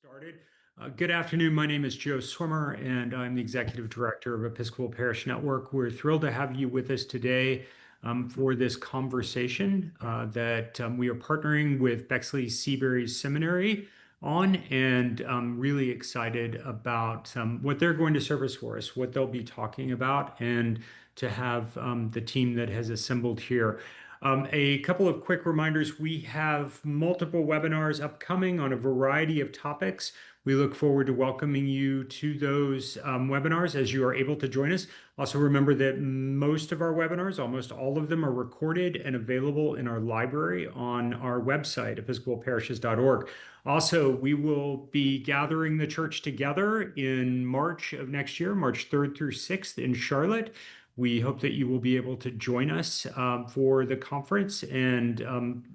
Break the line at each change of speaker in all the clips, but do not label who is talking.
Started. Good afternoon. My name is Joe Swimmer, and I'm the Executive Director of Episcopal Parish Network. We're thrilled to have you with us today for this conversation that we are partnering with Bexley Seabury Seminary on, and I'm really excited about what they're going to service for us, what they'll be talking about, and to have the team that has assembled here. A couple of quick reminders. We have multiple webinars upcoming on a variety of topics. We look forward to welcoming you to those webinars as you are able to join us. Also remember that most of our webinars, almost all of them, are recorded and available in our library on our website, episcopalparishes.org. Also, we will be gathering the church together in March of next year, March 3rd through 6th in Charlotte. We hope that you will be able to join us for the conference, and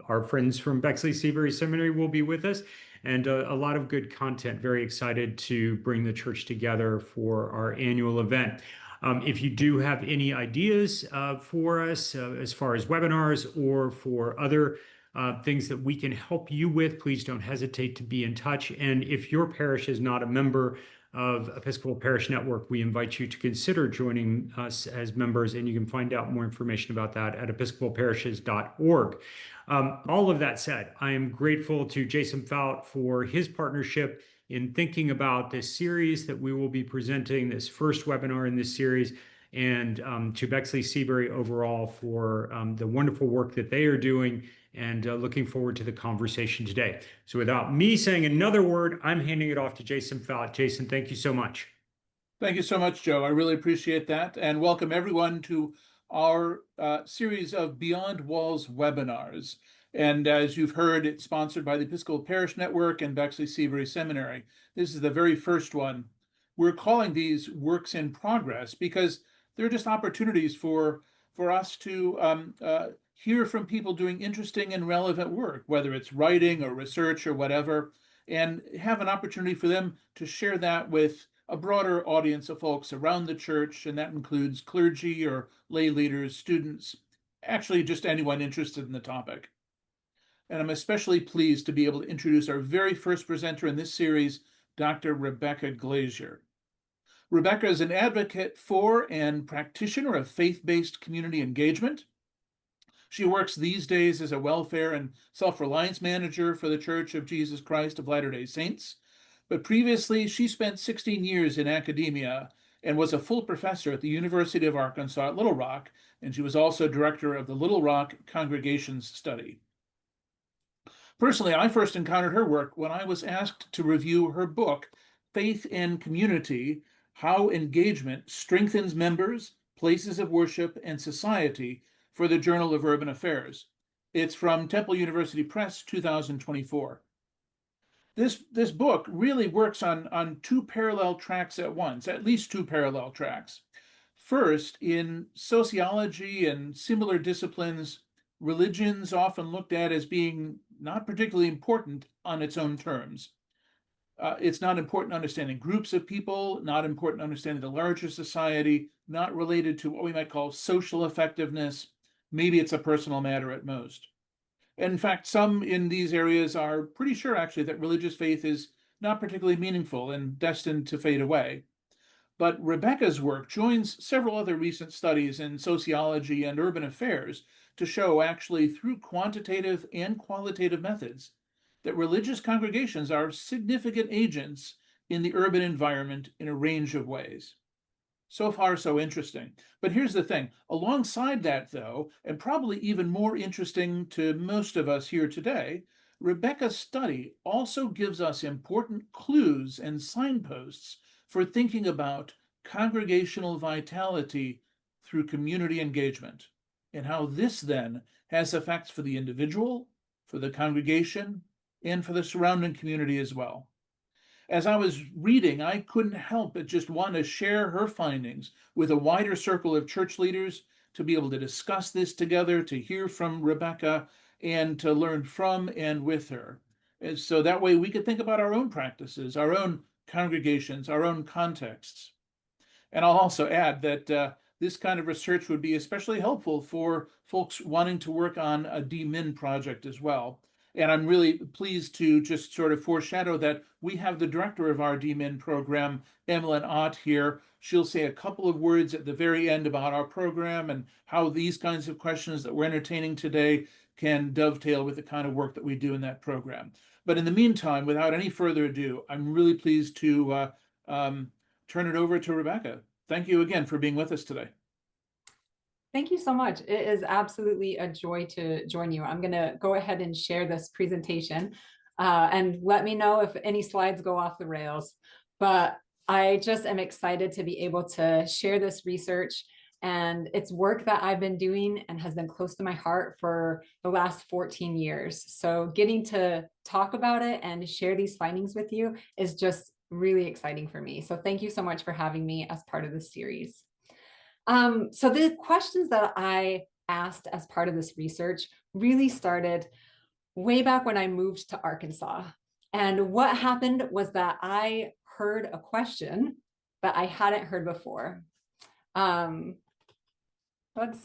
our friends from Bexley Seabury Seminary will be with us, and a lot of good content. Very excited to bring the church together for our annual event. If you do have any ideas for us as far as webinars or for other things that we can help you with, please don't hesitate to be in touch. And if your parish is not a member of Episcopal Parish Network, we invite you to consider joining us as members, and you can find out more information about that at episcopalparishes.org. All of that said, I am grateful to Jason Fout for his partnership in thinking about this series that we will be presenting, this first webinar in this series, and to Bexley Seabury overall for the wonderful work that they are doing, and looking forward to the conversation today. So without me saying another word, I'm handing it off to Jason Fout. Jason, thank you so much.
Thank you so much, Joe. I really appreciate that, and welcome everyone to our series of Beyond Walls webinars. And as you've heard, it's sponsored by the Episcopal Parish Network and Bexley Seabury Seminary. This is the very first one. We're calling these works in progress because they're just opportunities for us to hear from people doing interesting and relevant work, whether it's writing or research or whatever, and have an opportunity for them to share that with a broader audience of folks around the church, and that includes clergy or lay leaders, students, actually just anyone interested in the topic. And I'm especially pleased to be able to introduce our very first presenter in this series, Dr. Rebecca Glazier. Rebecca is an advocate for and practitioner of faith-based community engagement. She works these days as a welfare and self-reliance manager for the Church of Jesus Christ of Latter-day Saints. But previously, she spent 16 years in academia and was a full professor at the University of Arkansas at Little Rock, and she was also director of the Little Rock Congregations Study. Personally, I first encountered her work when I was asked to review her book, Faith and Community: How Engagement Strengthens Members, Places of Worship, and Society, for the Journal of Urban Affairs. It's from Temple University Press, 2024. This book really works on two parallel tracks at once, at least two parallel tracks. First, in sociology and similar disciplines, religion's often looked at as being not particularly important on its own terms. It's not important understanding groups of people, not important understanding the larger society, not related to what we might call social effectiveness. Maybe it's a personal matter at most. In fact, some in these areas are pretty sure, actually, that religious faith is not particularly meaningful and destined to fade away. But Rebecca's work joins several other recent studies in sociology and urban affairs to show, actually, through quantitative and qualitative methods, that religious congregations are significant agents in the urban environment in a range of ways. So far, so interesting. But here's the thing. Alongside that, though, and probably even more interesting to most of us here today, Rebecca's study also gives us important clues and signposts for thinking about congregational vitality through community engagement, and how this then has effects for the individual, for the congregation, and for the surrounding community as well. As I was reading, I couldn't help but just want to share her findings with a wider circle of church leaders, to be able to discuss this together, to hear from Rebecca, and to learn from and with her. And so that way we could think about our own practices, our own congregations, our own contexts. And I'll also add that this kind of research would be especially helpful for folks wanting to work on a DMIN project as well. And I'm really pleased to just sort of foreshadow that we have the director of our DMin program, Emmeline Ott, here. She'll say a couple of words at the very end about our program and how these kinds of questions that we're entertaining today can dovetail with the kind of work that we do in that program. But in the meantime, without any further ado, I'm really pleased to turn it over to Rebecca. Thank you again for being with us today.
Thank you so much. It is absolutely a joy to join you. I'm going to go ahead and share this presentation and let me know if any slides go off the rails. But I just am excited to be able to share this research, and it's work that I've been doing and has been close to my heart for the last 14 years. So getting to talk about it and share these findings with you is just really exciting for me. So thank you so much for having me as part of this series. So the questions that I asked as part of this research really started way back when I moved to Arkansas. And what happened was that I heard a question that I hadn't heard before. Let's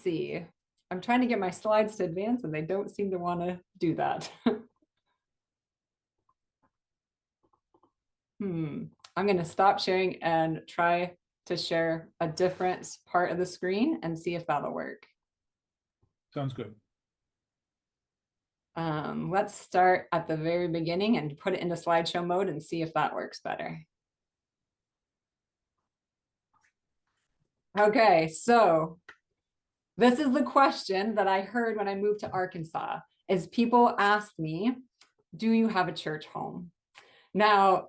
see. I'm trying to get my slides to advance and they don't seem to want to do that. I'm going to stop sharing and try to share a different part of the screen and see if that'll work.
Sounds good.
Let's start at the very beginning and put it into slideshow mode and see if that works better. Okay, so this is the question that I heard when I moved to Arkansas, is people asked me, do you have a church home? Now,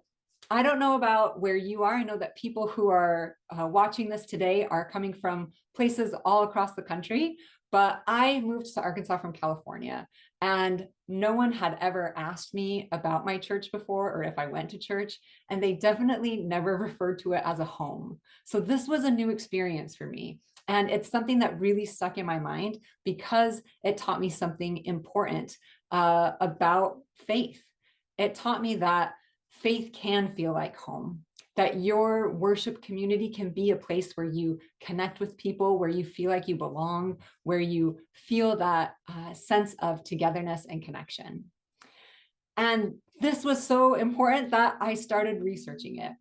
I don't know about where you are. I know that people who are watching this today are coming from places all across the country, but I moved to Arkansas from California, and no one had ever asked me about my church before or if I went to church, and they definitely never referred to it as a home. So this was a new experience for me. And it's something that really stuck in my mind because it taught me something important about faith. It taught me that faith can feel like home, that your worship community can be a place where you connect with people, where you feel like you belong, where you feel that sense of togetherness and connection. And this was so important that I started researching it.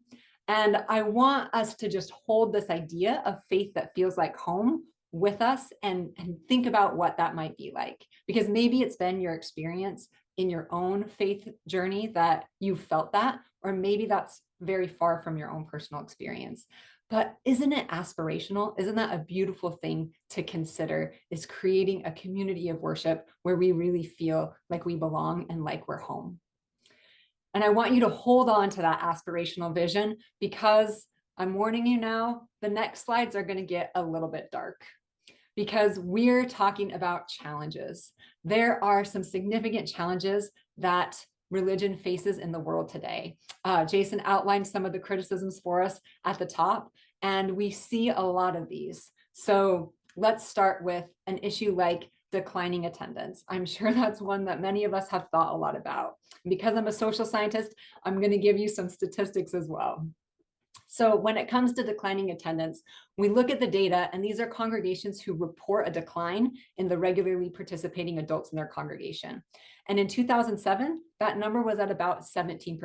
And I want us to just hold this idea of faith that feels like home with us and think about what that might be like, because maybe it's been your experience in your own faith journey that you felt that, or maybe that's very far from your own personal experience. But isn't it aspirational? Isn't that a beautiful thing to consider, is creating a community of worship where we really feel like we belong and like we're home? And I want you to hold on to that aspirational vision, because I'm warning you now, the next slides are going to get a little bit dark, because we're talking about challenges. There are some significant challenges that religion faces in the world today. Jason outlined some of the criticisms for us at the top, and we see a lot of these. So let's start with an issue like declining attendance. I'm sure that's one that many of us have thought a lot about. Because I'm a social scientist, I'm going to give you some statistics as well. So when it comes to declining attendance, we look at the data, and these are congregations who report a decline in the regularly participating adults in their congregation. And in 2007, that number was at about 17%.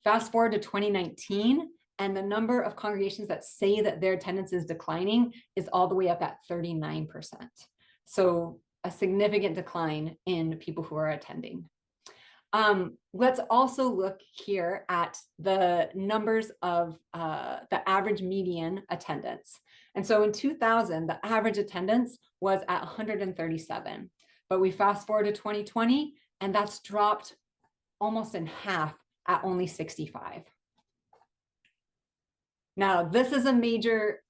Fast forward to 2019, and the number of congregations that say that their attendance is declining is all the way up at 39%. So a significant decline in people who are attending. Let's also look here at the numbers of the average median attendance. And so in 2000, the average attendance was at 137, but we fast forward to 2020, and that's dropped almost in half at only 65. Now, this is a major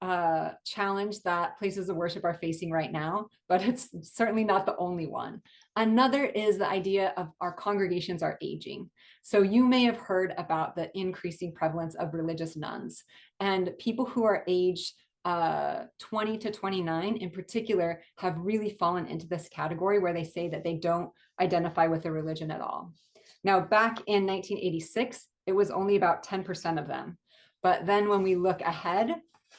challenge that places of worship are facing right now, but it's certainly not the only one. Another is the idea of our congregations are aging. So you may have heard about the increasing prevalence of religious nuns, and people who are aged 20 to 29 in particular have really fallen into this category where they say that they don't identify with a religion at all. Now, back in 1986, it was only about 10% of them. But then when we look ahead,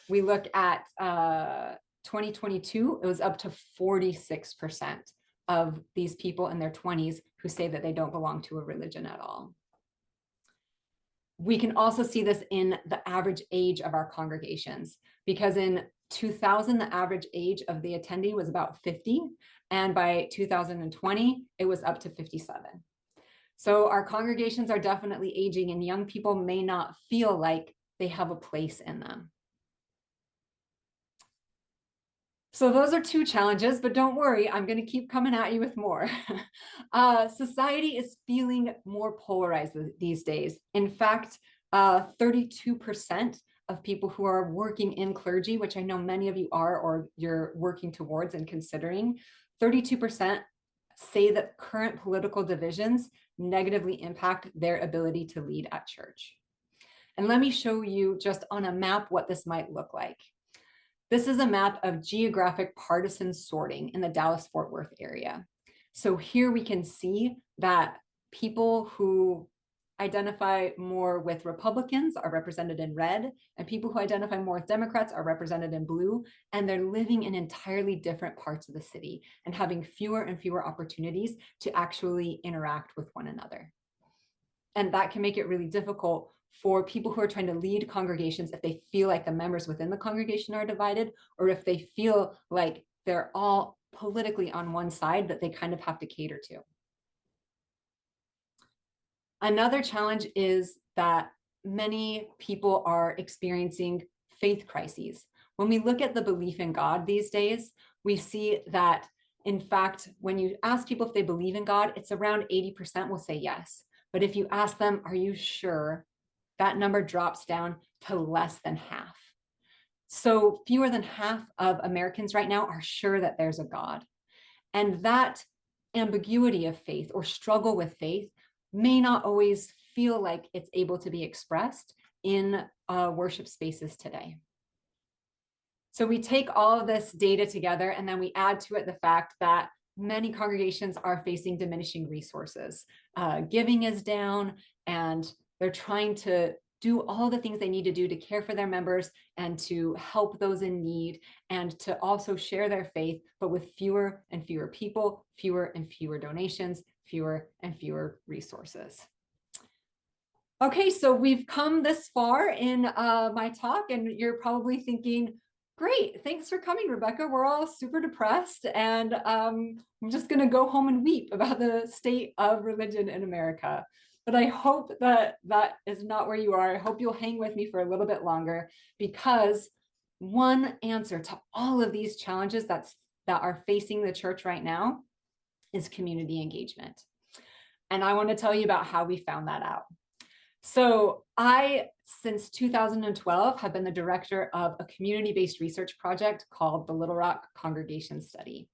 we look at 2022, it was up to 46%. of these people in their 20s who say that they don't belong to a religion at all. We can also see this in the average age of our congregations, because in 2000, the average age of the attendee was about 50, and by 2020, it was up to 57. So our congregations are definitely aging, and young people may not feel like they have a place in them. So those are two challenges, but don't worry, I'm going to keep coming at you with more. Society is feeling more polarized these days. In fact, 32% of people who are working in clergy, which I know many of you are, or you're working towards and considering, 32% say that current political divisions negatively impact their ability to lead at church. And let me show you just on a map what this might look like. This is a map of geographic partisan sorting in the Dallas-Fort Worth area. So here we can see that people who identify more with Republicans are represented in red, and people who identify more with Democrats are represented in blue, and they're living in entirely different parts of the city and having fewer and fewer opportunities to actually interact with one another. And that can make it really difficult for people who are trying to lead congregations if they feel like the members within the congregation are divided, or if they feel like they're all politically on one side that they kind of have to cater to. Another challenge is that many people are experiencing faith crises. When we look at the belief in God these days, we see that, in fact, when you ask people if they believe in God, it's around 80% will say yes. But if you ask them, are you sure? That number drops down to less than half. So fewer than half of Americans right now are sure that there's a God. And that ambiguity of faith or struggle with faith may not always feel like it's able to be expressed in worship spaces today. So we take all of this data together, and then we add to it the fact that many congregations are facing diminishing resources. Giving is down, and they're trying to do all the things they need to do to care for their members and to help those in need, and to also share their faith, but with fewer and fewer people, fewer and fewer donations, fewer and fewer resources. Okay, so we've come this far in my talk, and you're probably thinking, great, thanks for coming, Rebecca. We're all super depressed, and I'm just going to go home and weep about the state of religion in America. But I hope that that is not where you are. I hope you'll hang with me for a little bit longer, because one answer to all of these challenges that are facing the church right now is community engagement. And I want to tell you about how we found that out. So I, since 2012, have been the director of a community-based research project called the Little Rock Congregation Study.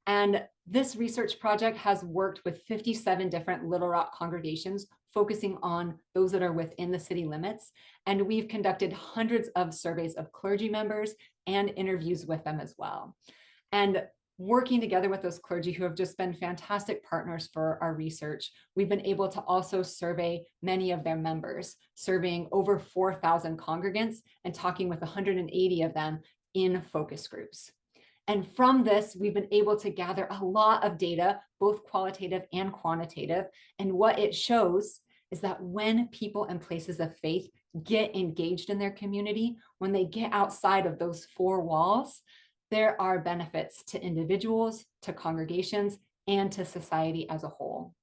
And this research project has worked with 57 different Little Rock congregations, focusing on those that are within the city limits. And we've conducted hundreds of surveys of clergy members and interviews with them as well. And working together with those clergy who have just been fantastic partners for our research, we've been able to also survey many of their members, surveying over 4,000 congregants and talking with 180 of them in focus groups. And from this, we've been able to gather a lot of data, both qualitative and quantitative. And what it shows is that when people and places of faith get engaged in their community, when they get outside of those four walls, there are benefits to individuals, to congregations, and to society as a whole.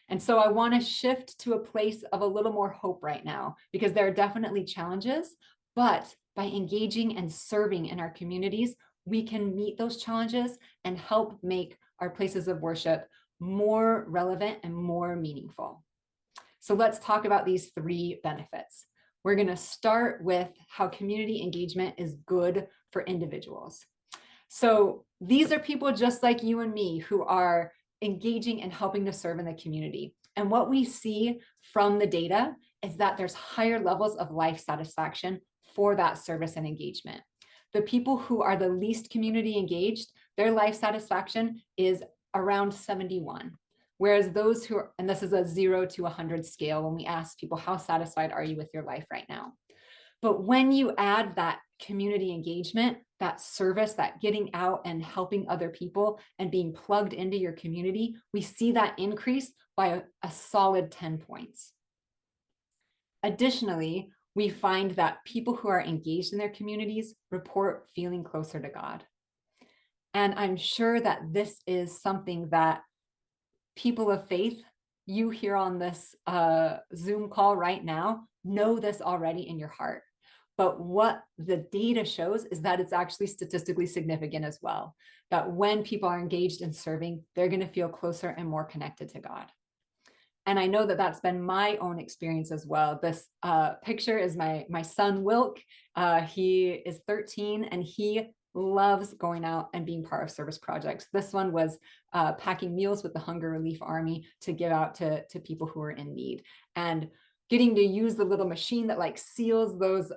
And so I want to shift to a place of a little more hope right now, because there are definitely challenges, but by engaging and serving in our communities, we can meet those challenges and help make our places of worship more relevant and more meaningful. So let's talk about these three benefits. We're going to start with how community engagement is good for individuals. So these are people just like you and me who are engaging and helping to serve in the community. And what we see from the data is that there's higher levels of life satisfaction for that service and engagement. The people who are the least community engaged, their life satisfaction is around 71. Whereas those who are, and this is a 0 to 100 scale when we ask people, how satisfied are you with your life right now? But when you add that community engagement, that service, that getting out and helping other people and being plugged into your community, we see that increase by a solid 10 points. Additionally, we find that people who are engaged in their communities report feeling closer to God. And I'm sure that this is something that people of faith, you here on this Zoom call right now, know this already in your heart. But what the data shows is that it's actually statistically significant as well, that when people are engaged in serving, they're going to feel closer and more connected to God. And I know that that's been my own experience as well. This picture is my son, Wilk. He is 13 and he loves going out and being part of service projects. This one was packing meals with the Hunger Relief Army to give out to people who are in need. And getting to use the little machine that like seals those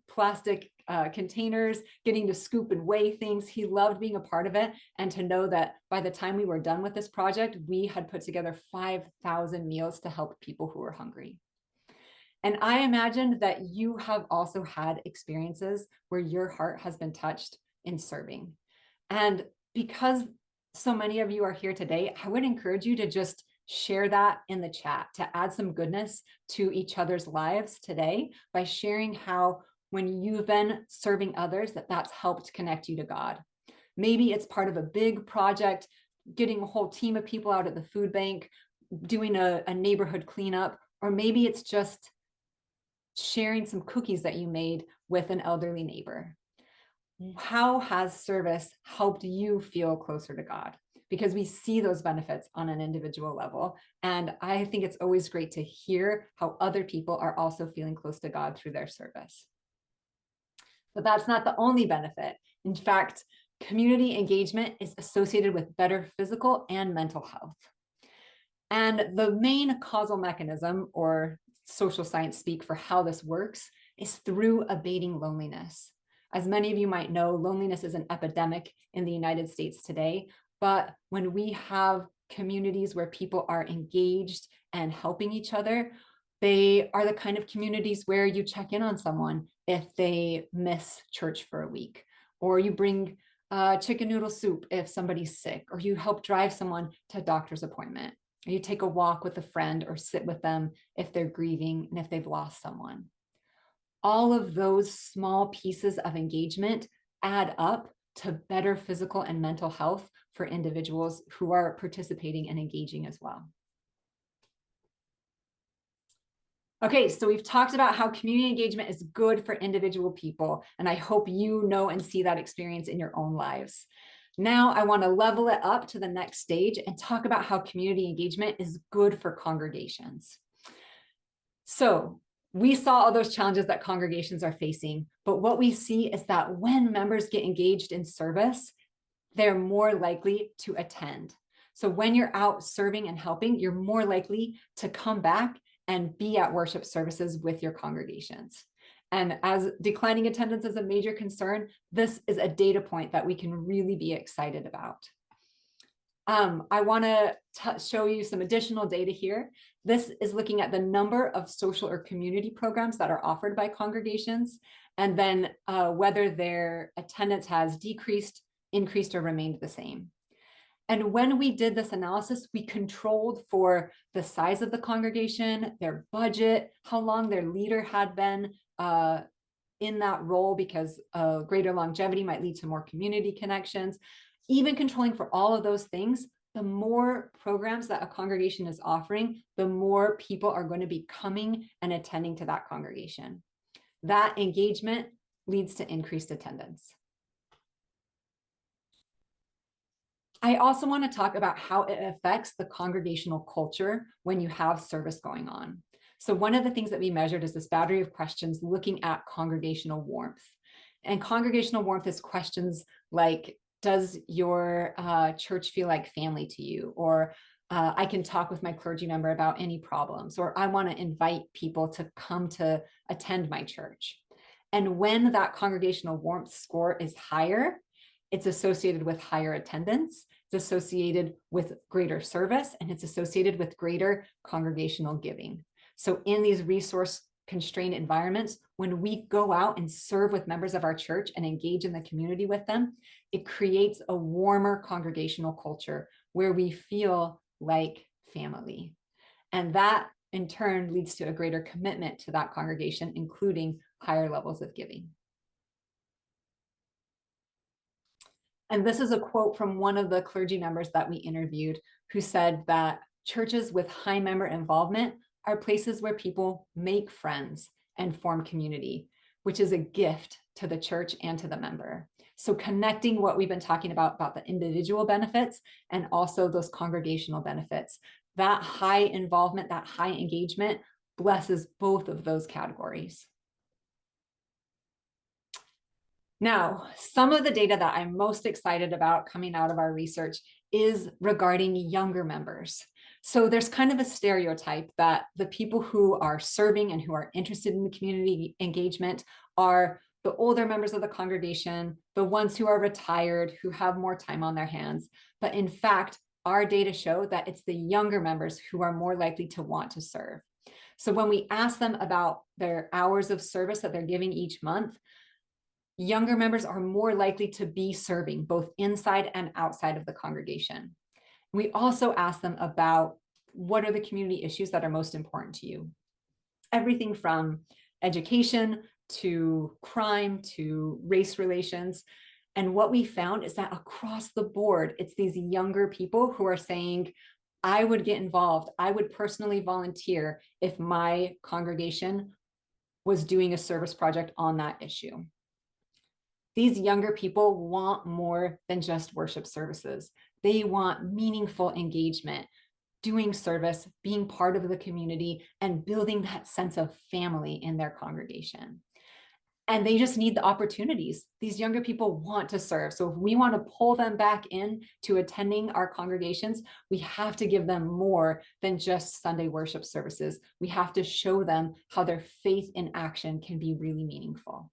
plastic containers, getting to scoop and weigh things. He loved being a part of it. And to know that by the time we were done with this project, we had put together 5,000 meals to help people who were hungry. And I imagined that you have also had experiences where your heart has been touched in serving. And because so many of you are here today, I would encourage you to just share that in the chat, to add some goodness to each other's lives today by sharing how when you've been serving others, that's helped connect you to God. Maybe it's part of a big project, getting a whole team of people out at the food bank, doing a neighborhood cleanup, or maybe it's just sharing some cookies that you made with an elderly neighbor. How has service helped you feel closer to God? Because we see those benefits on an individual level. And I think it's always great to hear how other people are also feeling close to God through their service. But that's not the only benefit. In fact, community engagement is associated with better physical and mental health. And the main causal mechanism, or social science speak for how this works, is through abating loneliness. As many of you might know, loneliness is an epidemic in the United States today. But when we have communities where people are engaged and helping each other, they are the kind of communities where you check in on someone if they miss church for a week, or you bring chicken noodle soup if somebody's sick, or you help drive someone to a doctor's appointment, or you take a walk with a friend or sit with them if they're grieving and if they've lost someone. All of those small pieces of engagement add up to better physical and mental health for individuals who are participating and engaging as well. Okay, so we've talked about how community engagement is good for individual people, and I hope you know and see that experience in your own lives. Now I want to level it up to the next stage and talk about how community engagement is good for congregations. So we saw all those challenges that congregations are facing, but what we see is that when members get engaged in service, they're more likely to attend. So when you're out serving and helping, you're more likely to come back and be at worship services with your congregations. And as declining attendance is a major concern, this is a data point that we can really be excited about. I want to show you some additional data here. This is looking at the number of social or community programs that are offered by congregations, and then whether their attendance has decreased, increased, or remained the same. And when we did this analysis, we controlled for the size of the congregation, their budget, how long their leader had been in that role, because greater longevity might lead to more community connections. Even controlling for all of those things, the more programs that a congregation is offering, the more people are going to be coming and attending to that congregation. That engagement leads to increased attendance. I also want to talk about how it affects the congregational culture when you have service going on. So one of the things that we measured is this battery of questions looking at congregational warmth. And congregational warmth is questions like, does your church feel like family to you? Or I can talk with my clergy member about any problems, or I want to invite people to come to attend my church. And when that congregational warmth score is higher, it's associated with higher attendance, it's associated with greater service, and it's associated with greater congregational giving. So in these resource constrained environments, when we go out and serve with members of our church and engage in the community with them, it creates a warmer congregational culture where we feel like family. And that in turn leads to a greater commitment to that congregation, including higher levels of giving. And this is a quote from one of the clergy members that we interviewed, who said that churches with high member involvement are places where people make friends and form community, which is a gift to the church and to the member. So connecting what we've been talking about the individual benefits and also those congregational benefits, that high involvement, that high engagement blesses both of those categories. Now, some of the data that I'm most excited about coming out of our research is regarding younger members. So there's kind of a stereotype that the people who are serving and who are interested in the community engagement are the older members of the congregation, the ones who are retired, who have more time on their hands. But in fact, our data show that it's the younger members who are more likely to want to serve. So when we ask them about their hours of service that they're giving each month, younger members are more likely to be serving both inside and outside of the congregation. We also ask them about what are the community issues that are most important to you. Everything from education to crime to race relations. And what we found is that across the board, it's these younger people who are saying, I would get involved. I would personally volunteer if my congregation was doing a service project on that issue. These younger people want more than just worship services. They want meaningful engagement, doing service, being part of the community, and building that sense of family in their congregation. And they just need the opportunities. These younger people want to serve. So if we want to pull them back in to attending our congregations, we have to give them more than just Sunday worship services. We have to show them how their faith in action can be really meaningful.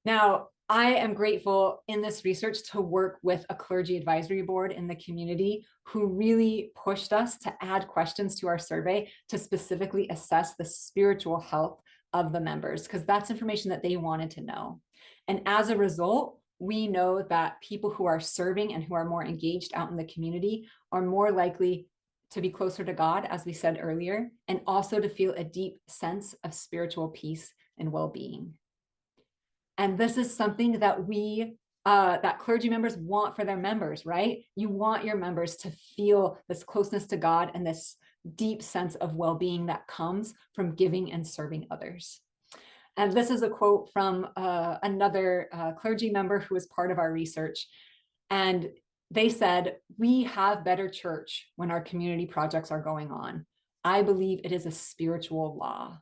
Now, I am grateful in this research to work with a clergy advisory board in the community who really pushed us to add questions to our survey to specifically assess the spiritual health of the members, because that's information that they wanted to know. And as a result, we know that people who are serving and who are more engaged out in the community are more likely to be closer to God, as we said earlier, and also to feel a deep sense of spiritual peace and well-being. And this is something that that clergy members want for their members, right? You want your members to feel this closeness to God and this deep sense of well-being that comes from giving and serving others. And this is a quote from another clergy member who was part of our research. And they said, "We have better church when our community projects are going on. I believe it is a spiritual law.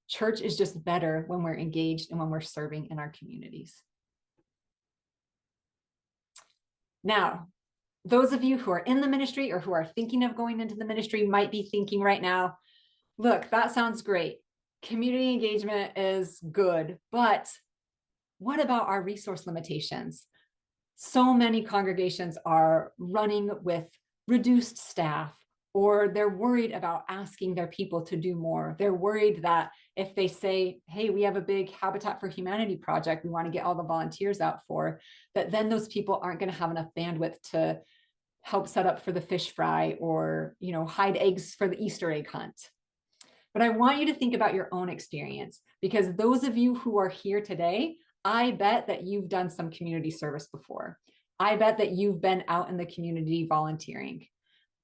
Church is just better when we're engaged and when we're serving in our communities." Now, those of you who are in the ministry or who are thinking of going into the ministry might be thinking right now, look, that sounds great. Community engagement is good, but what about our resource limitations? So many congregations are running with reduced staff, or they're worried about asking their people to do more. They're worried that if they say, hey, we have a big Habitat for Humanity project we want to get all the volunteers out for, that then those people aren't going to have enough bandwidth to help set up for the fish fry or, hide eggs for the Easter egg hunt. But I want you to think about your own experience, because those of you who are here today, I bet that you've done some community service before. I bet that you've been out in the community volunteering.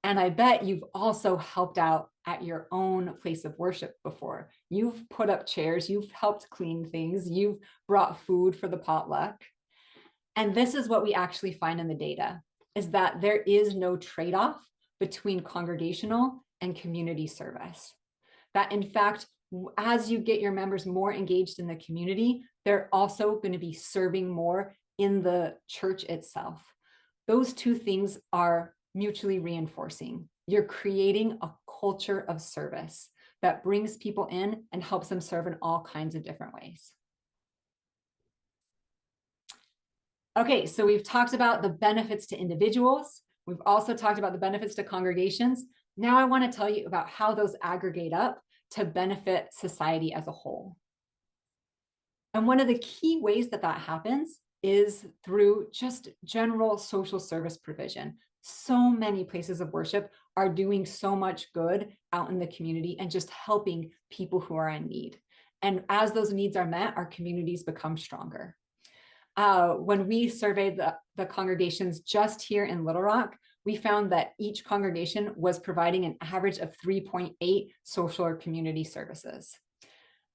And I bet you've also helped out at your own place of worship before. You've put up chairs, you've helped clean things, you've brought food for the potluck. And this is what we actually find in the data, is that there is no trade-off between congregational and community service. That in fact, as you get your members more engaged in the community, they're also going to be serving more in the church itself. Those two things are mutually reinforcing. You're creating a culture of service that brings people in and helps them serve in all kinds of different ways. Okay, so we've talked about the benefits to individuals. We've also talked about the benefits to congregations. Now I want to tell you about how those aggregate up to benefit society as a whole. And one of the key ways that that happens is through just general social service provision. So many places of worship are doing so much good out in the community and just helping people who are in need. And as those needs are met, our communities become stronger. When we surveyed the congregations just here in Little Rock, we found that each congregation was providing an average of 3.8 social or community services.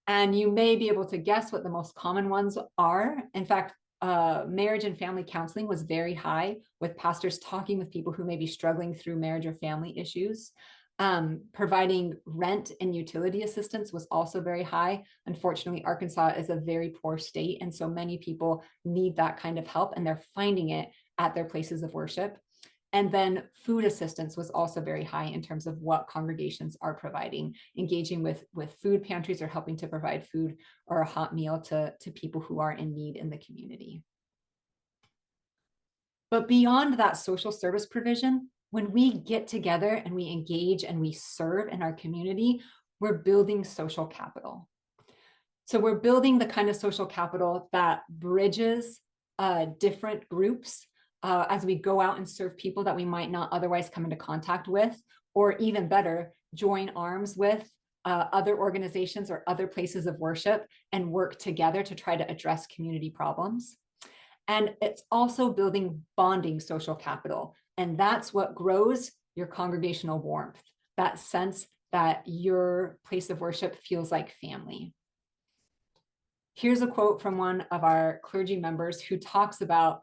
And you may be able to guess what the most common ones are. In fact, marriage and family counseling was very high, with pastors talking with people who may be struggling through marriage or family issues. Providing rent and utility assistance was also very high. Unfortunately, Arkansas is a very poor state, and so many people need that kind of help, and they're finding it at their places of worship. And then food assistance was also very high in terms of what congregations are providing, engaging with food pantries or helping to provide food or a hot meal to people who are in need in the community. But beyond that social service provision, when we get together and we engage and we serve in our community, we're building social capital. So we're building the kind of social capital that bridges different groups as we go out and serve people that we might not otherwise come into contact with, or even better, join arms with other organizations or other places of worship and work together to try to address community problems. And it's also building bonding social capital. And that's what grows your congregational warmth, that sense that your place of worship feels like family. Here's a quote from one of our clergy members who talks about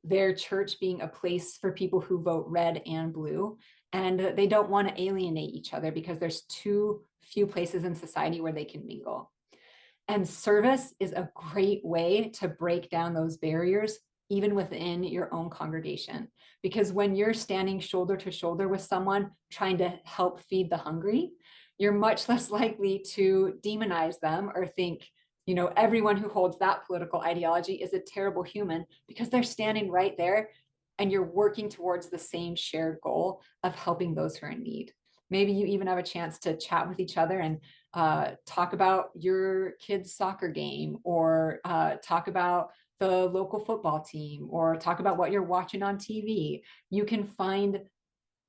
their church being a place for people who vote red and blue, and they don't want to alienate each other because there's too few places in society where they can mingle. And service is a great way to break down those barriers, even within your own congregation. Because when you're standing shoulder to shoulder with someone trying to help feed the hungry, you're much less likely to demonize them or think, you know, everyone who holds that political ideology is a terrible human, because they're standing right there and you're working towards the same shared goal of helping those who are in need. Maybe you even have a chance to chat with each other and talk about your kid's soccer game, or talk about the local football team, or talk about what you're watching on TV. You can find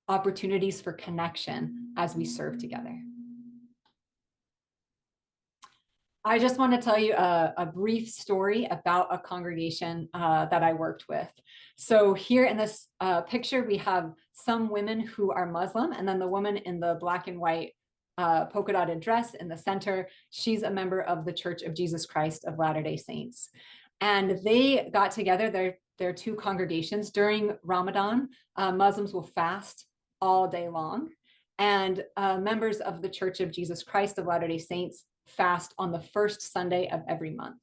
opportunities for connection as we serve together. I just want to tell you a brief story about a congregation that I worked with. So here in this picture, we have some women who are Muslim, and then the woman in the black and white polka dotted dress in the center, she's a member of the Church of Jesus Christ of Latter-day Saints. And they got together, their two congregations during Ramadan. Muslims will fast all day long, and members of the Church of Jesus Christ of Latter-day Saints fast on the first Sunday of every month.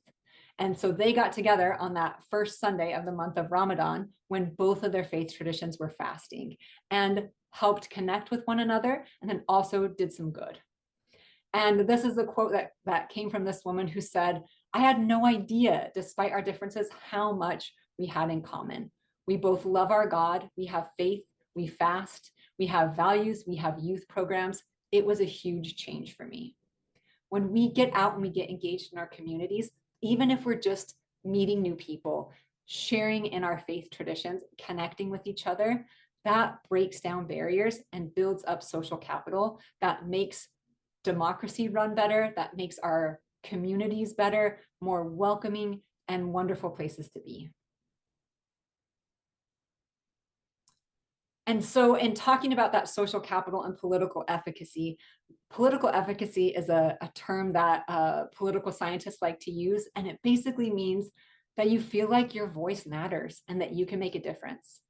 And so they got together on that first Sunday of the month of Ramadan, when both of their faith traditions were fasting, and helped connect with one another, and then also did some good. And this is a quote that came from this woman who said, "I had no idea, despite our differences, how much we had in common. We both love our God, we have faith, we fast, we have values, we have youth programs. It was a huge change for me." When we get out and we get engaged in our communities, even if we're just meeting new people, sharing in our faith traditions, connecting with each other, that breaks down barriers and builds up social capital that makes democracy run better, that makes our communities better, more welcoming and wonderful places to be. And so in talking about that social capital and political efficacy is a term that political scientists like to use, and it basically means that you feel like your voice matters and that you can make a difference.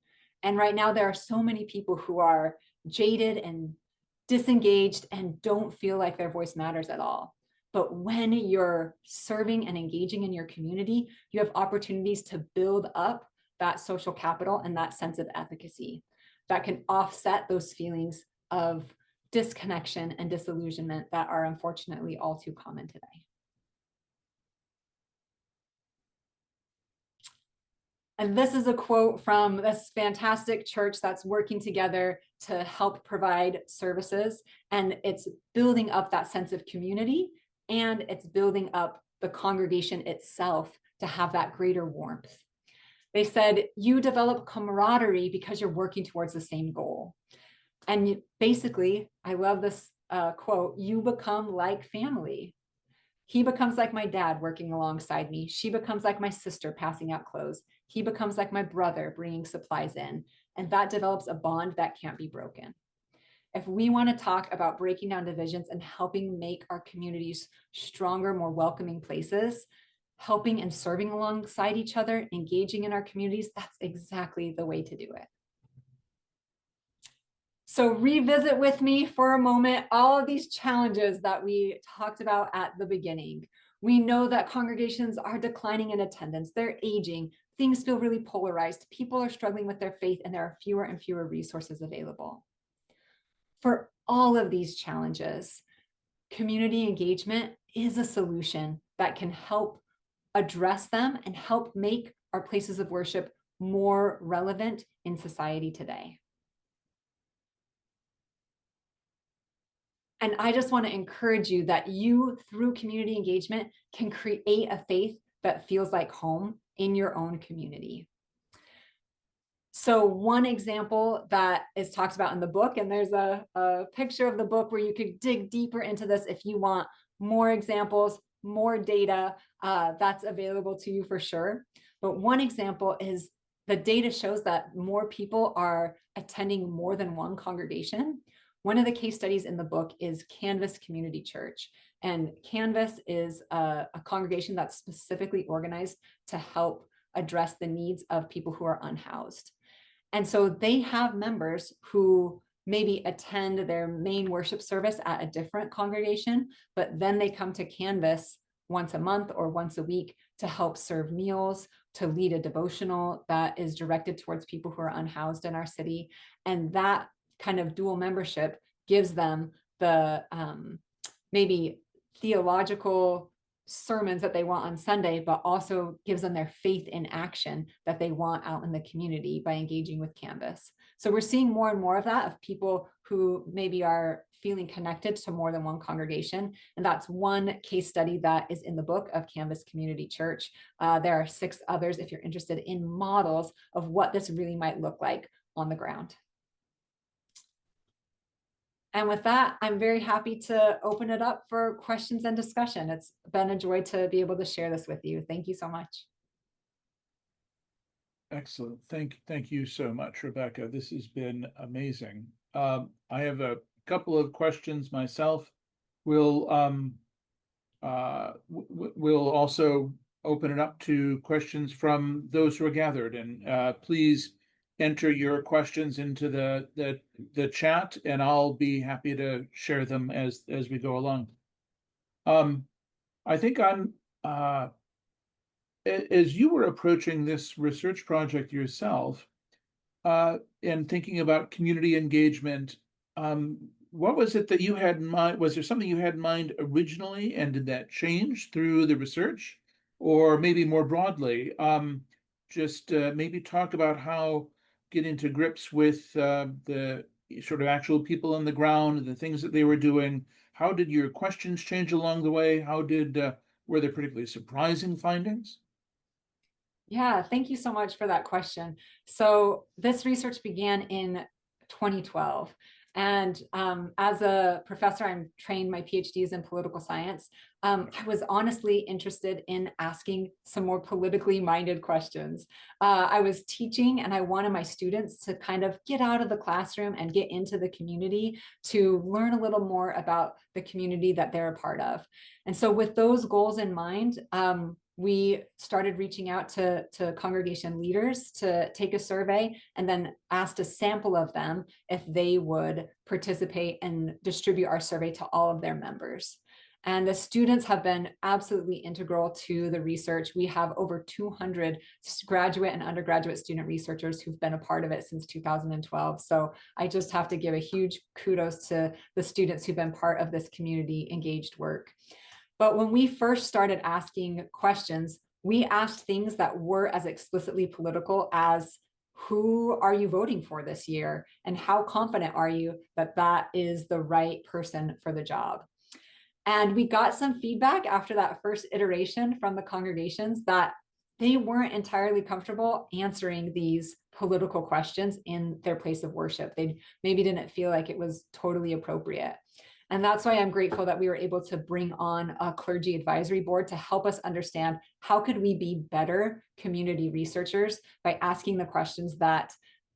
And right now there are so many people who are jaded and disengaged and don't feel like their voice matters at all. But when you're serving and engaging in your community, you have opportunities to build up that social capital and that sense of efficacy that can offset those feelings of disconnection and disillusionment that are unfortunately all too common today. And this is a quote from this fantastic church that's working together to help provide services. And it's building up that sense of community, and it's building up the congregation itself to have that greater warmth. They said, you develop camaraderie because you're working towards the same goal. And basically, I love this quote, you become like family. He becomes like my dad working alongside me. She becomes like my sister passing out clothes. He becomes like my brother bringing supplies in. And that develops a bond that can't be broken. If we want to talk about breaking down divisions and helping make our communities stronger, more welcoming places, helping and serving alongside each other, engaging in our communities, that's exactly the way to do it. So revisit with me for a moment all of these challenges that we talked about at the beginning. We know that congregations are declining in attendance, they're aging, things feel really polarized, people are struggling with their faith, and there are fewer and fewer resources available. For all of these challenges, community engagement is a solution that can help address them and help make our places of worship more relevant in society today. And I just want to encourage you that you, through community engagement, can create a faith that feels like home in your own community. So one example that is talked about in the book, and there's a picture of the book where you could dig deeper into this if you want more examples, more data, that's available to you for sure. But one example is the data shows that more people are attending more than one congregation. One of the case studies in the book is Canvas Community Church. And Canvas is a congregation that's specifically organized to help address the needs of people who are unhoused. And so they have members who maybe attend their main worship service at a different congregation, but then they come to Canvas once a month or once a week to help serve meals, to lead a devotional that is directed towards people who are unhoused in our city. And that kind of dual membership gives them the maybe theological sermons that they want on Sunday, but also gives them their faith in action that they want out in the community by engaging with Canvas. So we're seeing more and more of that, of people who maybe are feeling connected to more than one congregation. And that's one case study that is in the book of Canvas Community Church. There are 6 others if you're interested in models of what this really might look like on the ground. And with that, I'm very happy to open it up for questions and discussion. It's been a joy to be able to share this with you. Thank you so much.
Excellent. Thank you so much, Rebecca. This has been amazing. I have a couple of questions myself. We'll also open it up to questions from those who are gathered, and please enter your questions into the chat, and I'll be happy to share them as we go along. I think as you were approaching this research project yourself, and thinking about community engagement, what was it that you had in mind? Was there something you had in mind originally, and did that change through the research? Or maybe more broadly, just maybe talk about how getting to grips with the sort of actual people on the ground, the things that they were doing. How did your questions change along the way? Were there particularly surprising findings?
Yeah, thank you so much for that question. So this research began in 2012. And as a professor, I'm trained, my PhD is in political science. I was honestly interested in asking some more politically minded questions. I was teaching, and I wanted my students to kind of get out of the classroom and get into the community to learn a little more about the community that they're a part of. And so with those goals in mind, we started reaching out to congregation leaders to take a survey, and then asked a sample of them if they would participate and distribute our survey to all of their members. And the students have been absolutely integral to the research. We have over 200 graduate and undergraduate student researchers who've been a part of it since 2012. So I just have to give a huge kudos to the students who've been part of this community engaged work. But when we first started asking questions, we asked things that were as explicitly political as who are you voting for this year? And how confident are you that that is the right person for the job? And we got some feedback after that first iteration from the congregations that they weren't entirely comfortable answering these political questions in their place of worship. They maybe didn't feel like it was totally appropriate. And that's why I'm grateful that we were able to bring on a clergy advisory board to help us understand how could we be better community researchers by asking the questions that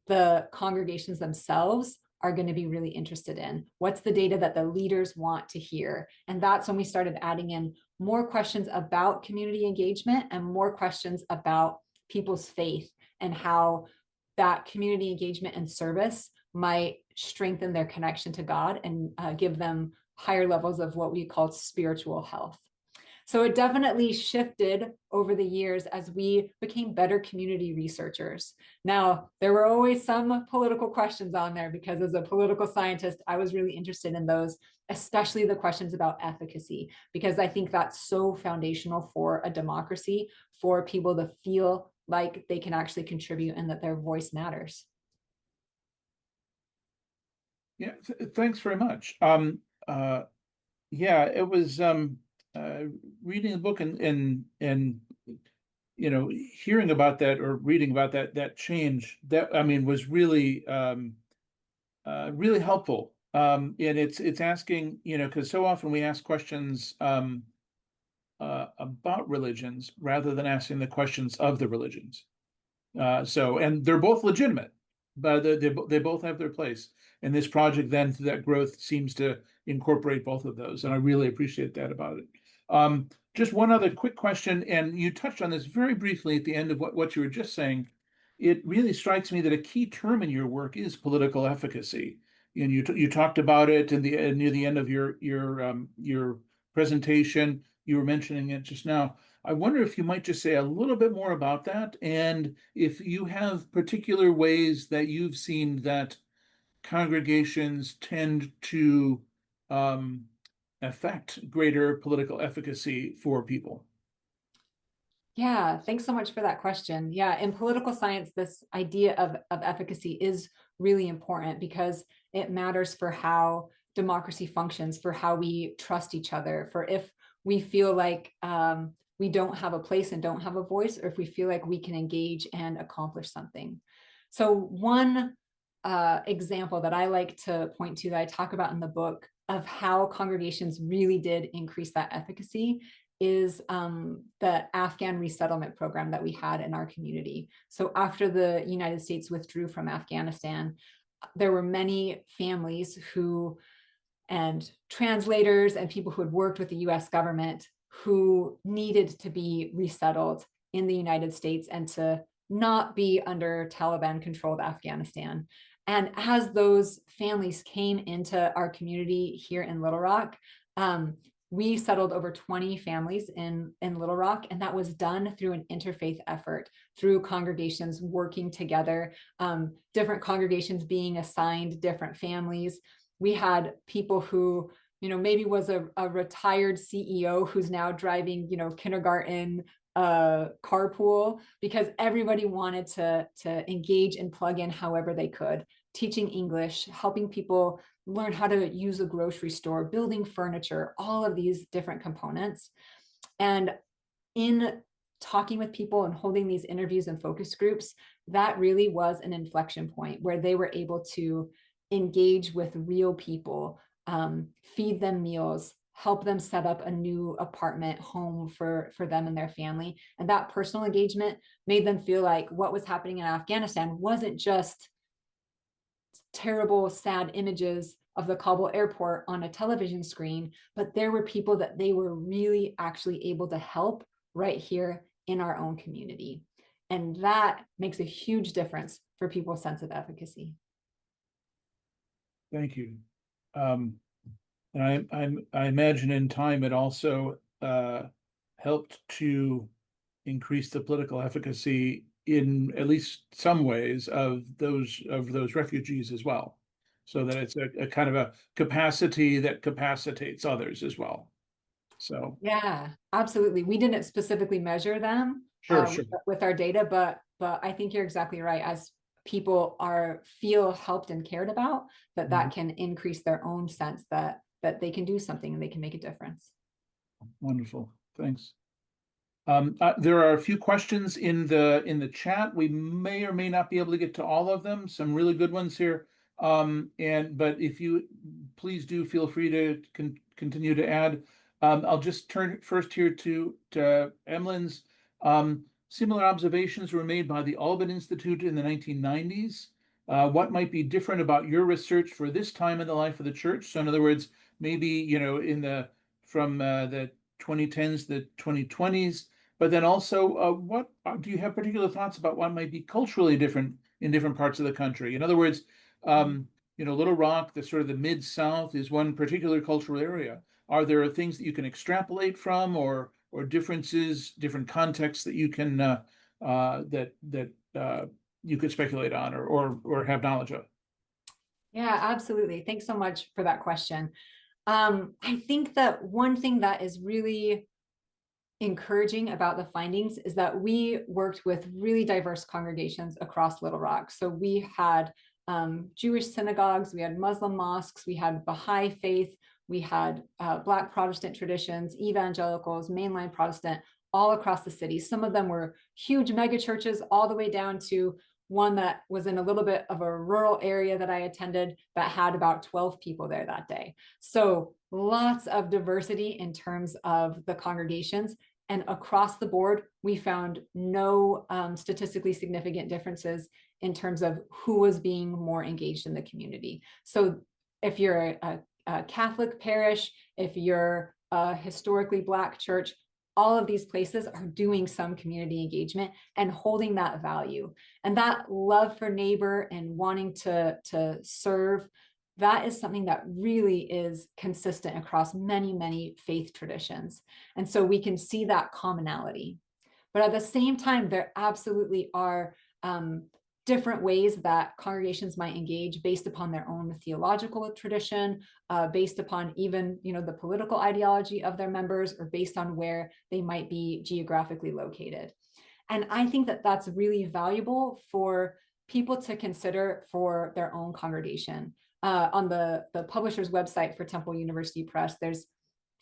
the congregations themselves are going to be really interested in. What's the data that the leaders want to hear? And that's when we started adding in more questions about community engagement and more questions about people's faith and how that community engagement and service might strengthen their connection to God and give them higher levels of what we call spiritual health. So it definitely shifted over the years as we became better community researchers. Now, there were always some political questions on there because as a political scientist, I was really interested in those, especially the questions about efficacy, because I think that's so foundational for a democracy, for people to feel like they can actually contribute and that their voice matters.
Yeah, thanks very much. Yeah, it was reading the book and hearing about that or reading about that change that was really really helpful. And it's asking, because so often we ask questions about religions rather than asking the questions of the religions. And they're both legitimate, but they both have their place. And this project then, through that growth, seems to incorporate both of those. And I really appreciate that about it. Just one other quick question, and you touched on this very briefly at the end of what you were just saying. It really strikes me that a key term in your work is political efficacy. And you talked about it near the end of your presentation. You were mentioning it just now. I wonder if you might just say a little bit more about that, and if you have particular ways that you've seen that congregations tend to affect greater political efficacy for people.
Yeah, thanks so much for that question. Yeah, in political science, this idea of efficacy is really important because it matters for how democracy functions, for how we trust each other, for if we feel like we don't have a place and don't have a voice, or if we feel like we can engage and accomplish something. So one example that I like to point to that I talk about in the book of how congregations really did increase that efficacy is the Afghan resettlement program that we had in our community. So after the United States withdrew from Afghanistan, there were many families and translators and people who had worked with the US government who needed to be resettled in the United States and to not be under Taliban-controlled Afghanistan. And as those families came into our community here in Little Rock, we settled over 20 families in Little Rock, and that was done through an interfaith effort, through congregations working together, different congregations being assigned different families. We had people who, maybe was a retired CEO who's now driving, kindergarten carpool, because everybody wanted to engage and plug in however they could, teaching English, helping people learn how to use a grocery store, building furniture, all of these different components. And in talking with people and holding these interviews and focus groups, that really was an inflection point where they were able to engage with real people, feed them meals, help them set up a new apartment home for them and their family. And that personal engagement made them feel like what was happening in Afghanistan wasn't just terrible, sad images of the Kabul airport on a television screen, but there were people that they were really actually able to help right here in our own community. And that makes a huge difference for people's sense of efficacy.
Thank you. And I imagine in time it also helped to increase the political efficacy in at least some ways of those refugees as well, so that it's a kind of a capacity that capacitates others as well. So
Yeah, absolutely. We didn't specifically measure them
sure, sure.
with our data, but I think you're exactly right. As people feel helped and cared about, that can increase their own sense that they can do something and they can make a difference.
Wonderful, thanks. There are a few questions in the chat. We may or may not be able to get to all of them. Some really good ones here. But if you please do feel free to continue to add. I'll just turn first here to Emlyn's. Similar observations were made by the Alban Institute in the 1990s. What might be different about your research for this time in the life of the church? So in other words, maybe from the 2010s, the 2020s. But then also, what do you have particular thoughts about what might be culturally different in different parts of the country? In other words, Little Rock, the sort of the Mid-South, is one particular cultural area. Are there things that you can extrapolate from, or differences, different contexts that you can you could speculate on or have knowledge of?
Yeah, absolutely. Thanks so much for that question. I think that one thing that is really encouraging about the findings is that we worked with really diverse congregations across Little Rock. So we had Jewish synagogues, we had Muslim mosques, we had Baha'i faith, we had Black Protestant traditions, evangelicals, mainline Protestant, all across the city. Some of them were huge mega churches, all the way down to one that was in a little bit of a rural area that I attended that had about 12 people there that day. So lots of diversity in terms of the congregations. And across the board, we found no statistically significant differences in terms of who was being more engaged in the community. So if you're a Catholic parish, if you're a historically Black church, all of these places are doing some community engagement and holding that value. And that love for neighbor and wanting to serve, that is something that really is consistent across many, many faith traditions. And so we can see that commonality. But at the same time, there absolutely are different ways that congregations might engage based upon their own theological tradition, based upon even the political ideology of their members, or based on where they might be geographically located. And I think that that's really valuable for people to consider for their own congregation. On the publisher's website for Temple University Press, there's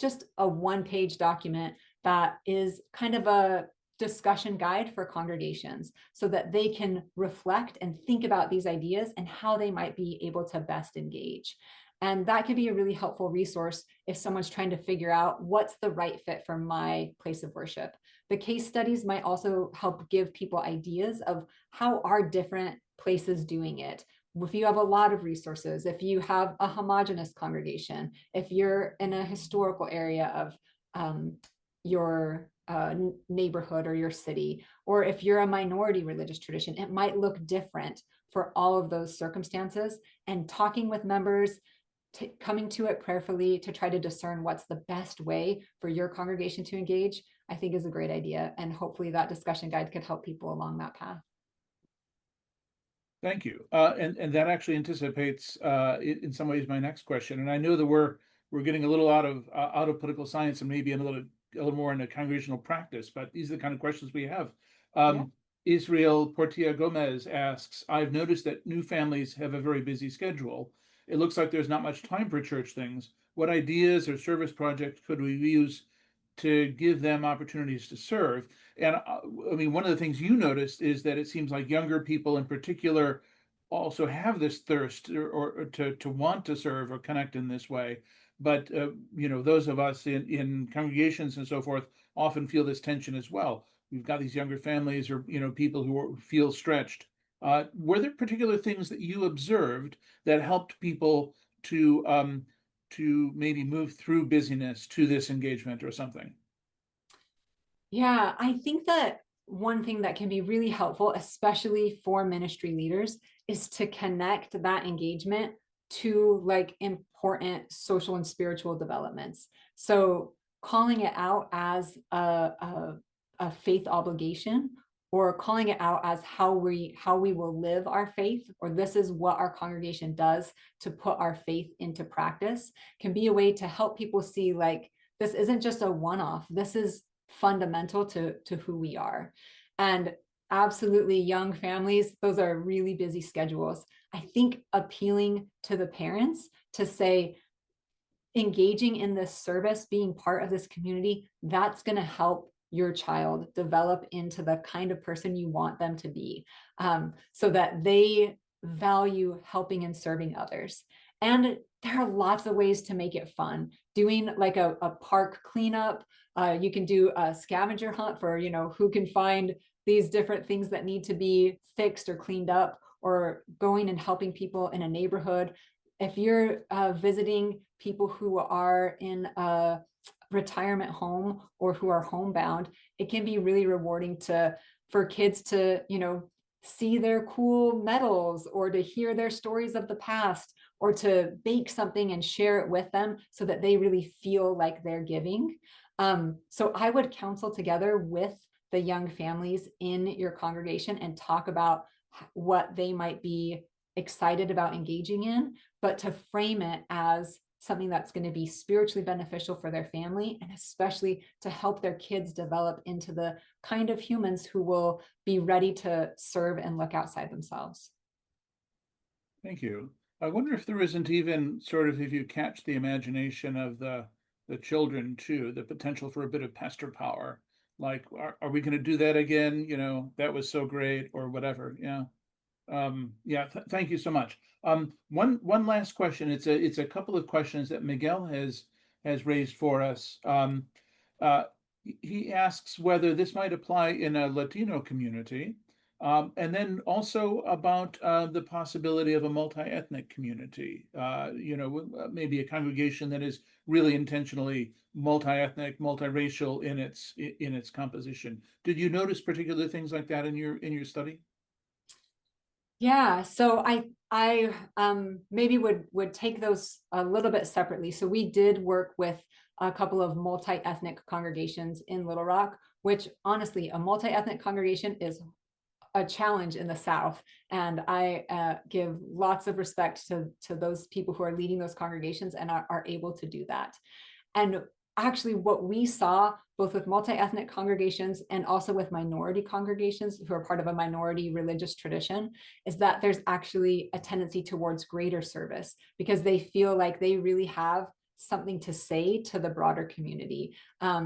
just a one-page document that is kind of a discussion guide for congregations so that they can reflect and think about these ideas and how they might be able to best engage. And that could be a really helpful resource if someone's trying to figure out what's the right fit for my place of worship. The case studies might also help give people ideas of how are different places doing it. If you have a lot of resources, if you have a homogenous congregation, if you're in a historical area of your neighborhood or your city, or if you're a minority religious tradition, it might look different for all of those circumstances. And talking with members, coming to it prayerfully to try to discern what's the best way for your congregation to engage, I think is a great idea. And hopefully that discussion guide could help people along that path.
Thank you. And that actually anticipates in some ways my next question. And I know that we're getting a little out of political science and maybe a little more into congregational practice, but these are the kind of questions we have. Israel Portilla Gomez asks, I've noticed that new families have a very busy schedule. It looks like there's not much time for church things. What ideas or service projects could we use to give them opportunities to serve? And I mean, one of the things you noticed is that it seems like younger people in particular also have this thirst or to want to serve or connect in this way. But those of us in congregations and so forth often feel this tension as well. We've got these younger families or people who feel stretched. Were there particular things that you observed that helped people to maybe move through busyness to this engagement or something?
Yeah, I think that one thing that can be really helpful, especially for ministry leaders, is to connect that engagement to like important social and spiritual developments. So calling it out as a faith obligation, or calling it out as how we will live our faith, or this is what our congregation does to put our faith into practice, can be a way to help people see like this isn't just a one-off. This is fundamental to who we are. And absolutely, young families, those are really busy schedules. I think appealing to the parents to say, engaging in this service, being part of this community, that's going to help your child develop into the kind of person you want them to be, so that they value helping and serving others. And there are lots of ways to make it fun. Doing like a park cleanup, you can do a scavenger hunt for, who can find these different things that need to be fixed or cleaned up, or going and helping people in a neighborhood. If you're visiting people who are in a retirement home or who are homebound, it can be really rewarding for kids to, see their cool medals, or to hear their stories of the past, or to bake something and share it with them so that they really feel like they're giving. So I would counsel together with the young families in your congregation and talk about what they might be excited about engaging in, but to frame it as something that's going to be spiritually beneficial for their family, and especially to help their kids develop into the kind of humans who will be ready to serve and look outside themselves.
Thank you. I wonder if there isn't even sort of, if you catch the imagination of the children too, the potential for a bit of pastor power. Like, are we going to do that again? That was so great, or whatever. Yeah. Thank you so much. One last question. It's a couple of questions that Miguel has raised for us. He asks whether this might apply in a Latino community, and then also about the possibility of a multi-ethnic community. Maybe a congregation that is really intentionally multi-ethnic, multiracial in its composition. Did you notice particular things like that in your study?
Yeah, so I maybe would take those a little bit separately. So we did work with a couple of multi-ethnic congregations in Little Rock, which honestly, a multi-ethnic congregation is a challenge in the South. And I give lots of respect to those people who are leading those congregations and are able to do that. And actually, what we saw both with multi-ethnic congregations and also with minority congregations who are part of a minority religious tradition is that there's actually a tendency towards greater service, because they feel like they really have something to say to the broader community.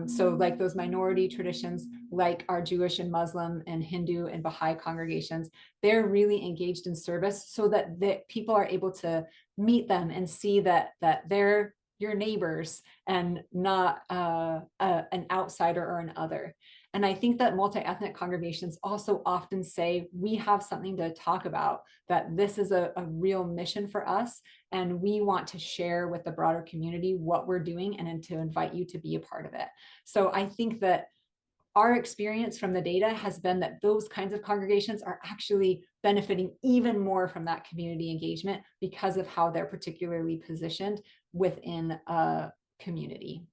So like those minority traditions, like our Jewish and Muslim and Hindu and Baha'i congregations, they're really engaged in service so that people are able to meet them and see that they're your neighbors and not an outsider or an other. And I think that multi-ethnic congregations also often say, we have something to talk about, that this is a real mission for us, and we want to share with the broader community what we're doing and to invite you to be a part of it. So I think that our experience from the data has been that those kinds of congregations are actually benefiting even more from that community engagement because of how they're particularly positioned within a community.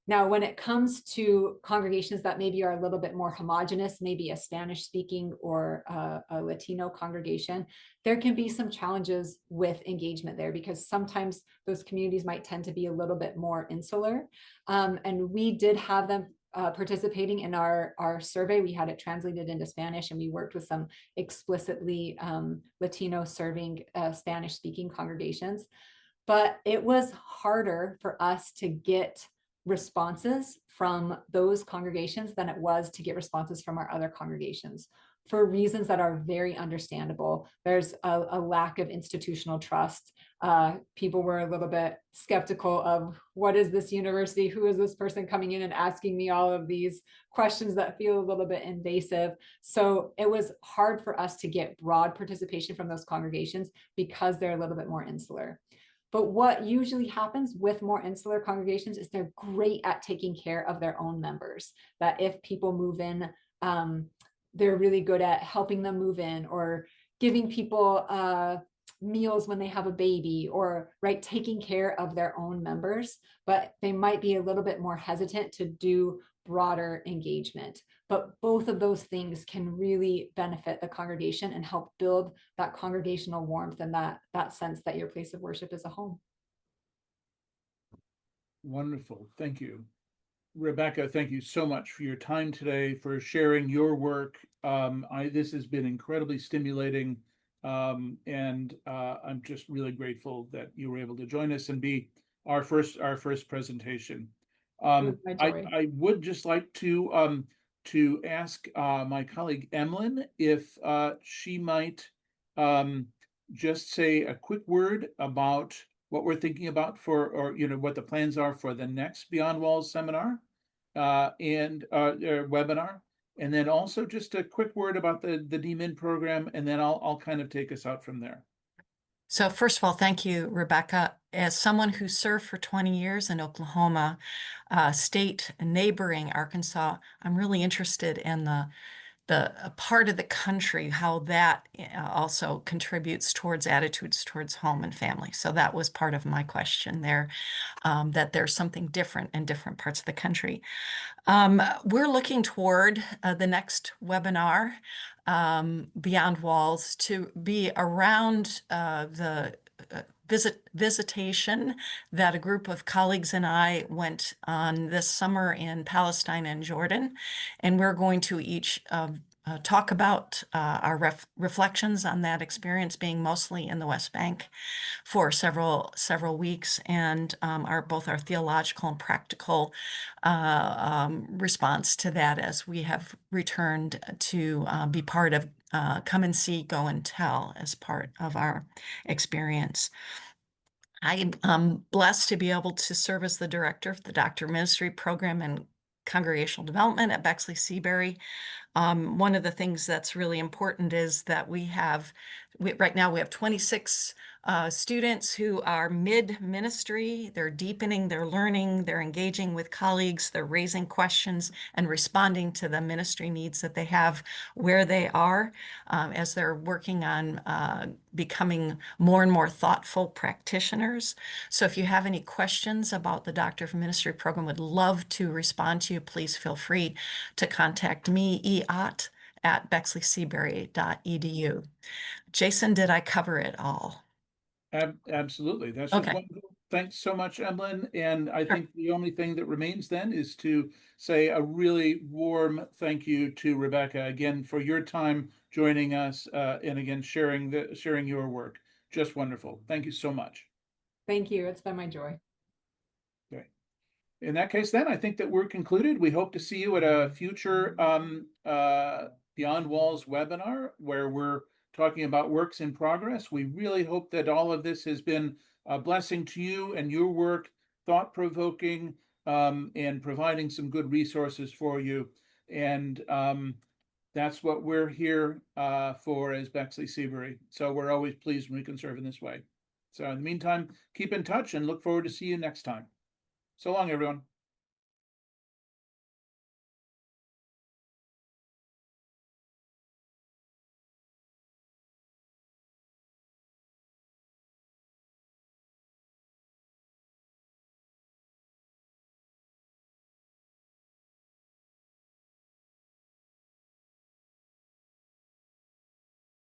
Now, when it comes to congregations that maybe are a little bit more homogenous, maybe a Spanish speaking or a Latino congregation, there can be some challenges with engagement there, because sometimes those communities might tend to be a little bit more insular. And we did have them participating in our survey. We had it translated into Spanish, and we worked with some explicitly Latino serving Spanish speaking congregations. But it was harder for us to get responses from those congregations than it was to get responses from our other congregations, for reasons that are very understandable. There's a lack of institutional trust. People were a little bit skeptical of, what is this university? Who is this person coming in and asking me all of these questions that feel a little bit invasive? So it was hard for us to get broad participation from those congregations because they're a little bit more insular. But what usually happens with more insular congregations is they're great at taking care of their own members. That if people move in, they're really good at helping them move in, or giving people meals when they have a baby, or taking care of their own members. But they might be a little bit more hesitant to do broader engagement. But both of those things can really benefit the congregation and help build that congregational warmth and that sense that your place of worship is a home.
Wonderful. Thank you. Rebecca, thank you so much for your time today, for sharing your work. This has been incredibly stimulating. And I'm just really grateful that you were able to join us and be our first presentation.
It was my joy.
I would just like to ask my colleague Emlyn if she might just say a quick word about what we're thinking about for, or what the plans are for the next Beyond Walls seminar and webinar, and then also just a quick word about the DMIN program, and then I'll kind of take us out from there.
So first of all, thank you, Rebecca. As someone who served for 20 years in Oklahoma, state neighboring Arkansas, I'm really interested in the part of the country, how that also contributes towards attitudes towards home and family. So that was part of my question there, that there's something different in different parts of the country. We're looking toward the next webinar, Beyond Walls, to be around the visitation that a group of colleagues and I went on this summer in Palestine and Jordan. And we're going to each talk about our reflections on that experience, being mostly in the West Bank for several weeks, and both our theological and practical response to that as we have returned to be part of Come and See, Go and Tell as part of our experience. I am blessed to be able to serve as the director of the Doctor of Ministry program and Congregational Development at Bexley Seabury. One of the things that's really important is that right now we have 26 students who are mid-ministry. They're deepening their learning, they're engaging with colleagues, they're raising questions and responding to the ministry needs that they have where they are as they're working on becoming more and more thoughtful practitioners. So if you have any questions about the Doctor of Ministry program, would love to respond to you. Please feel free to contact me, at bexleyseabury.edu. Jason, did I cover it all?
Absolutely. That's just
Okay.
wonderful. Thanks so much, Emlyn. And I
Sure.
think the only thing that remains then is to say a really warm thank you to Rebecca again for your time joining us and again sharing your work. Just wonderful. Thank you so much.
Thank you. It's been my joy.
Okay. In that case, then I think that we're concluded. We hope to see you at a future Beyond Walls webinar where we're talking about works in progress. We really hope that all of this has been a blessing to you and your work, thought-provoking, and providing some good resources for you. And that's what we're here for as Bexley Seabury. So we're always pleased when we can serve in this way. So in the meantime, keep in touch and look forward to see you next time. So long, everyone.